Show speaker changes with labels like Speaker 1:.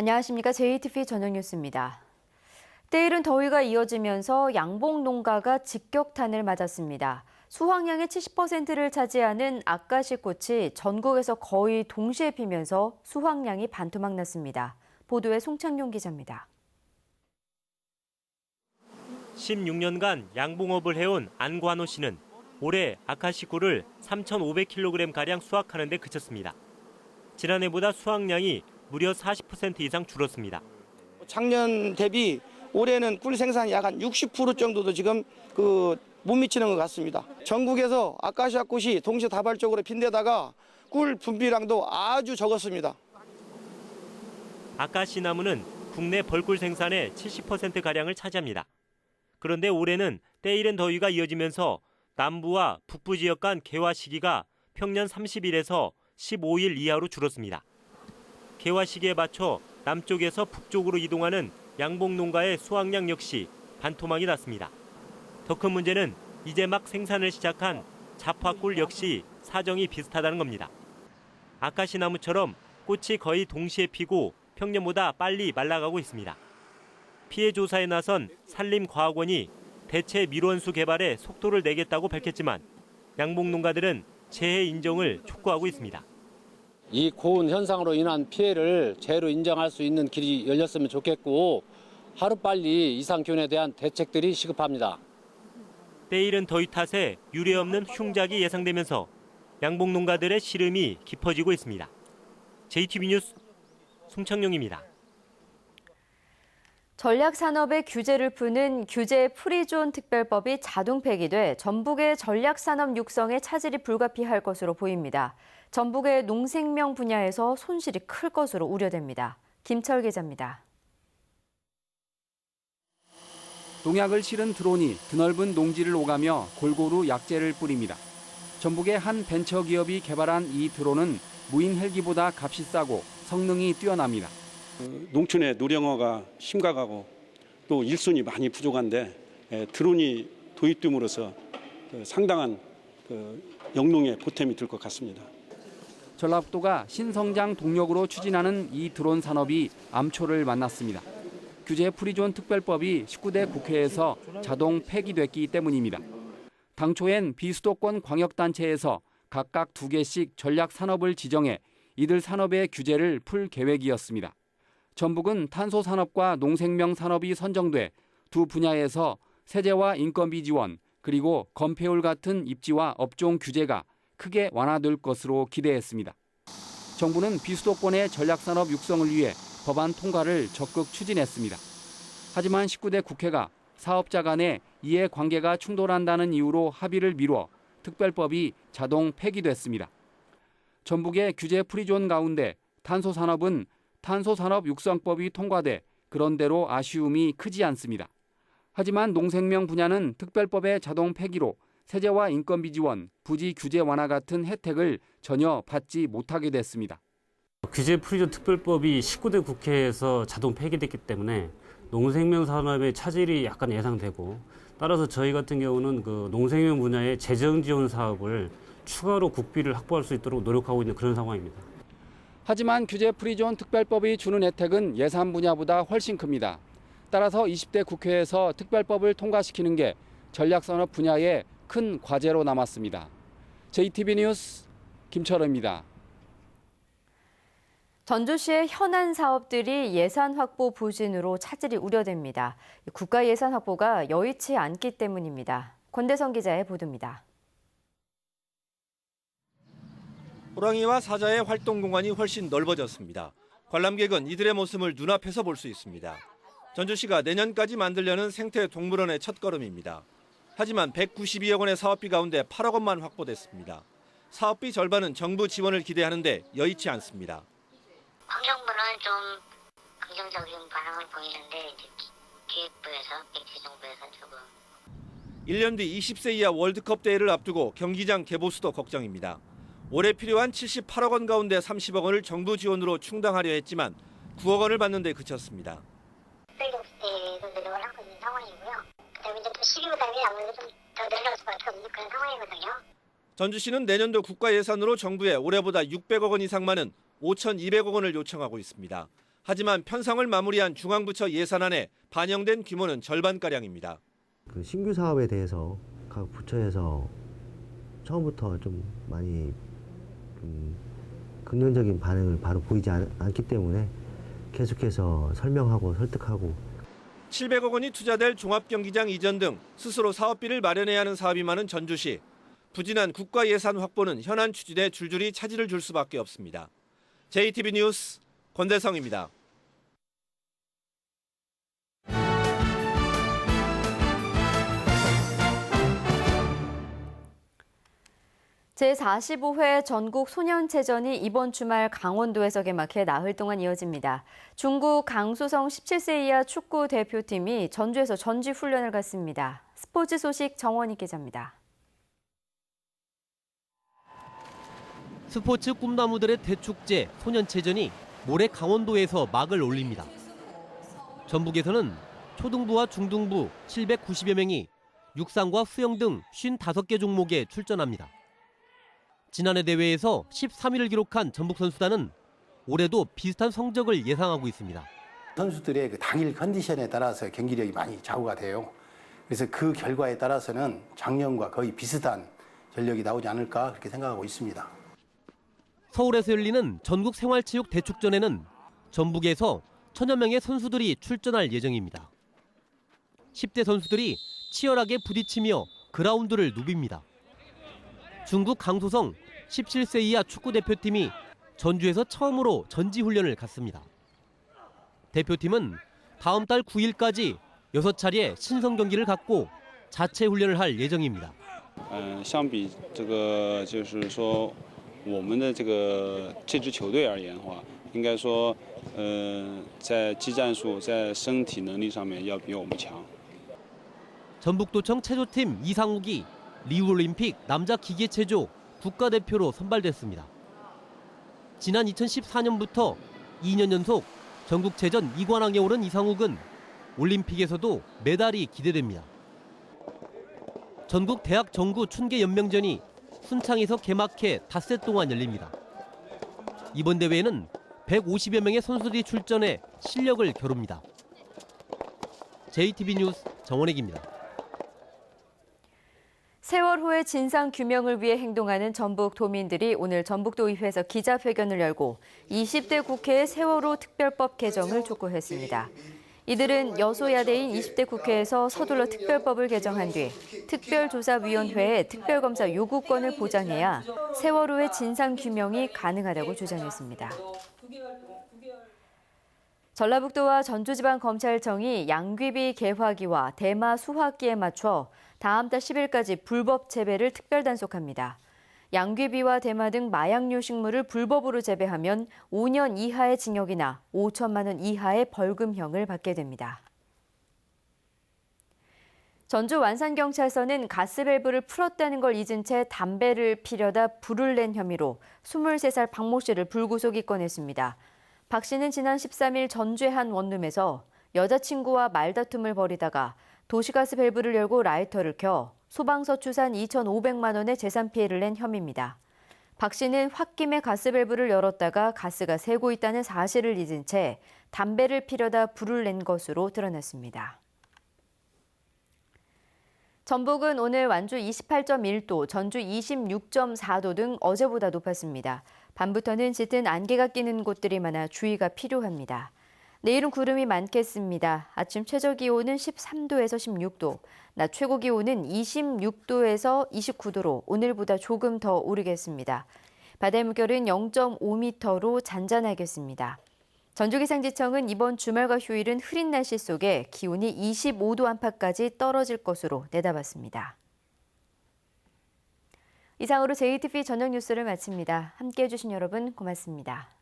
Speaker 1: 안녕하십니까. JTBC 저녁 뉴스입니다. 때이른 더위가 이어지면서 양봉 농가가 직격탄을 맞았습니다. 수확량의 70%를 차지하는 아카시꽃이 전국에서 거의 동시에 피면서 수확량이 반토막 났습니다. 보도에 송창용 기자입니다.
Speaker 2: 16년간 양봉업을 해온 안관호 씨는 올해 아카시꿀을 3,500kg가량 수확하는 데 그쳤습니다. 지난해보다 수확량이 무려 40% 이상 줄었습니다.
Speaker 3: 작년 대비 올해는 꿀 생산이 약 한 60% 정도도 지금 못 미치는 것 같습니다. 전국에서 아카시아 꽃이 동시다발적으로 핀 데다가 꿀 분비량도 아주 적었습니다.
Speaker 2: 아카시 나무는 국내 벌꿀 생산의 70%가량을 차지합니다. 그런데 올해는 때이른 더위가 이어지면서 남부와 북부 지역 간 개화 시기가 평년 30일에서 15일 이하로 줄었습니다. 개화 시기에 맞춰 남쪽에서 북쪽으로 이동하는 양봉 농가의 수확량 역시 반토막이 났습니다. 더 큰 문제는 이제 막 생산을 시작한 잡화꿀 역시 사정이 비슷하다는 겁니다. 아카시 나무처럼 꽃이 거의 동시에 피고 평년보다 빨리 말라가고 있습니다. 피해 조사에 나선 산림과학원이 대체 밀원수 개발에 속도를 내겠다고 밝혔지만 양봉 농가들은 재해 인정을 촉구하고 있습니다.
Speaker 4: 이 고온 현상으로 인한 피해를 재해로 인정할 수 있는 길이 열렸으면 좋겠고 하루빨리 이상기온에 대한 대책들이 시급합니다.
Speaker 2: 때이른 더위 탓에 유례없는 흉작이 예상되면서 양봉 농가들의 시름이 깊어지고 있습니다. JTBC 뉴스 송창용입니다.
Speaker 1: 전략산업의 규제를 푸는 규제 프리존 특별법이 자동 폐기돼 전북의 전략산업 육성에 차질이 불가피할 것으로 보입니다. 전북의 농생명 분야에서 손실이 클 것으로 우려됩니다. 김철 기자입니다.
Speaker 5: 농약을 실은 드론이 드넓은 농지를 오가며 골고루 약재를 뿌립니다. 전북의 한 벤처기업이 개발한 이 드론은 무인 헬기보다 값이 싸고 성능이 뛰어납니다.
Speaker 6: 농촌의 노령화가 심각하고 또 일손이 많이 부족한데 드론이 도입됨으로써 상당한 영농에 보탬이 될 것 같습니다.
Speaker 5: 전라북도가 신성장 동력으로 추진하는 이 드론 산업이 암초를 만났습니다. 규제 프리존 특별법이 19대 국회에서 자동 폐기됐기 때문입니다. 당초엔 비수도권 광역단체에서 각각 2개씩 전략 산업을 지정해 이들 산업의 규제를 풀 계획이었습니다. 전북은 탄소 산업과 농생명 산업이 선정돼 두 분야에서 세제와 인건비 지원 그리고 건폐율 같은 입지와 업종 규제가 크게 완화될 것으로 기대했습니다. 정부는 비수도권의 전략산업 육성을 위해 법안 통과를 적극 추진했습니다. 하지만 19대 국회가 사업자 간의 이해관계가 충돌한다는 이유로 합의를 미뤄 특별법이 자동 폐기됐습니다. 전북의 규제 프리존 가운데 탄소산업은 탄소산업 육성법이 통과돼 그런대로 아쉬움이 크지 않습니다. 하지만 농생명 분야는 특별법의 자동 폐기로 세제와 인건비 지원, 부지 규제 완화 같은 혜택을 전혀 받지 못하게 됐습니다.
Speaker 7: 규제 프리존 특별법이 19대 국회에서 자동 폐기됐기 때문에 농생명 산업의 차질이 약간 예상되고 따라서 저희 같은 경우는 농생명 분야의 재정 지원 사업을 추가로 국비를 확보할 수 있도록 노력하고 있는 그런 상황입니다.
Speaker 5: 하지만 규제 프리존 특별법이 주는 혜택은 예산 분야보다 훨씬 큽니다. 따라서 20대 국회에서 특별법을 통과시키는 게 전략산업 분야의 큰 과제로 남았습니다. JTBC 뉴스 김철호입니다.
Speaker 1: 전주시의 현안 사업들이 예산 확보 부진으로 차질이 우려됩니다. 국가 예산 확보가 여의치 않기 때문입니다. 권대성 기자의 보도입니다.
Speaker 8: 호랑이와 사자의 활동 공간이 훨씬 넓어졌습니다. 관람객은 이들의 모습을 눈앞에서 볼 수 있습니다. 전주시가 내년까지 만들려는 생태동물원의 첫걸음입니다. 하지만 192억 원의 사업비 가운데 8억 원만 확보됐습니다. 사업비 절반은 정부 지원을 기대하는데 여의치 않습니다.
Speaker 9: 환경부는 좀 긍정적인 반응을 보이는데 기획부에서, 백지정부에서 조금.
Speaker 8: 1년 뒤 20세 이하 월드컵 대회를 앞두고 경기장 개보 수도 걱정입니다. 올해 필요한 78억 원 가운데 30억 원을 정부 지원으로 충당하려 했지만 9억 원을 받는 데 그쳤습니다.
Speaker 9: 셀럽스테이도 노력을 하고 있는 상황이고요. 그다음에 이제 또 시기부담이 아무래도 좀 더 늘어날 수밖에 없는 그런 상황이거든요.
Speaker 8: 전주시는 내년도 국가 예산으로 정부에 올해보다 600억 원 이상 많은 5,200억 원을 요청하고 있습니다. 하지만 편성을 마무리한 중앙부처 예산안에 반영된 규모는 절반가량입니다.
Speaker 10: 그 신규 사업에 대해서 각 부처에서 처음부터 좀 많이 긍정적인 반응을 바로 보이지 않기 때문에 계속해서 설명하고 설득하고
Speaker 8: 700억 원이 투자될 종합경기장 이전 등 스스로 사업비를 마련해야 하는 사업이 많은 전주시. 부진한 국가 예산 확보는 현안 추진에 줄줄이 차질을 줄 수밖에 없습니다. JTB 뉴스 권대성입니다.
Speaker 1: 제45회 전국 소년체전이 이번 주말 강원도에서 개막해 나흘 동안 이어집니다. 중구 강수성 17세 이하 축구 대표팀이 전주에서 전지훈련을 갖습니다. 스포츠 소식 정원희 기자입니다.
Speaker 11: 스포츠 꿈나무들의 대축제 소년체전이 모레 강원도에서 막을 올립니다. 전북에서는 초등부와 중등부 790여 명이 육상과 수영 등 55개 종목에 출전합니다. 지난해 대회에서 13위를 기록한 전북 선수단은 올해도 비슷한 성적을 예상하고 있습니다.
Speaker 12: 선수들의 그 당일 컨디션에 따라서 경기력이 많이 좌우가 돼요. 그래서 그 결과에 따라서는 작년과 거의 비슷한 전력이 나오지 않을까 그렇게 생각하고 있습니다.
Speaker 11: 서울에서 열리는 전국 생활체육 대축전에는 전북에서 1000여 명의 선수들이 출전할 예정입니다. 10대 선수들이 치열하게 부딪히며 그라운드를 누빕니다. 중국 강소성 17세 이하 축구대표팀이 전주에서 처음으로 전지훈련을 갖습니다. 대표팀은 다음 달 9일까지 6차례 신성 경기를 갖고 자체 훈련을 할 예정입니다.
Speaker 6: 相比这个就是说我们的这支球队而言的话，应该说在技战术在身体能力上面要比我们强。
Speaker 11: 전북도청 체조팀 이상욱이 리우올림픽 남자 기계체조 국가대표로 선발됐습니다. 지난 2014년부터 2년 연속 전국체전 2관왕에 오른 이상욱은 올림픽에서도 메달이 기대됩니다. 전국 대학 정구 춘계 연명전이 순창에서 개막해 닷새 동안 열립니다. 이번 대회에는 150여 명의 선수들이 출전해 실력을 겨룹니다. JTB 뉴스 정원익입니다.
Speaker 1: 세월호의 진상 규명을 위해 행동하는 전북 도민들이 오늘 전북도의회에서 기자회견을 열고 20대 국회의 세월호 특별법 개정을 촉구했습니다. 이들은 여소야대인 20대 국회에서 서둘러 특별법을 개정한 뒤 특별조사위원회에 특별검사 요구권을 보장해야 세월호의 진상 규명이 가능하다고 주장했습니다. 전라북도와 전주지방검찰청이 양귀비 개화기와 대마 수확기에 맞춰 다음 달 10일까지 불법 재배를 특별단속합니다. 양귀비와 대마 등 마약류 식물을 불법으로 재배하면 5년 이하의 징역이나 5천만 원 이하의 벌금형을 받게 됩니다. 전주 완산경찰서는 가스밸브를 풀었다는 걸 잊은 채 담배를 피려다 불을 낸 혐의로 23살 박모 씨를 불구속 입건했습니다. 박 씨는 지난 13일 전주의 한 원룸에서 여자친구와 말다툼을 벌이다가 도시가스 밸브를 열고 라이터를 켜 소방서 추산 2,500만 원의 재산 피해를 낸 혐의입니다. 박 씨는 홧김에 가스 밸브를 열었다가 가스가 새고 있다는 사실을 잊은 채 담배를 피려다 불을 낸 것으로 드러났습니다. 전북은 오늘 완주 28.1도, 전주 26.4도 등 어제보다 높았습니다. 밤부터는 짙은 안개가 끼는 곳들이 많아 주의가 필요합니다. 내일은 구름이 많겠습니다. 아침 최저기온은 13도에서 16도, 낮 최고기온은 26도에서 29도로 오늘보다 조금 더 오르겠습니다. 바다의 물결은 0.5m로 잔잔하겠습니다. 전주기상지청은 이번 주말과 휴일은 흐린 날씨 속에 기온이 25도 안팎까지 떨어질 것으로 내다봤습니다. 이상으로 JTB 저녁 뉴스를 마칩니다. 함께해 주신 여러분 고맙습니다.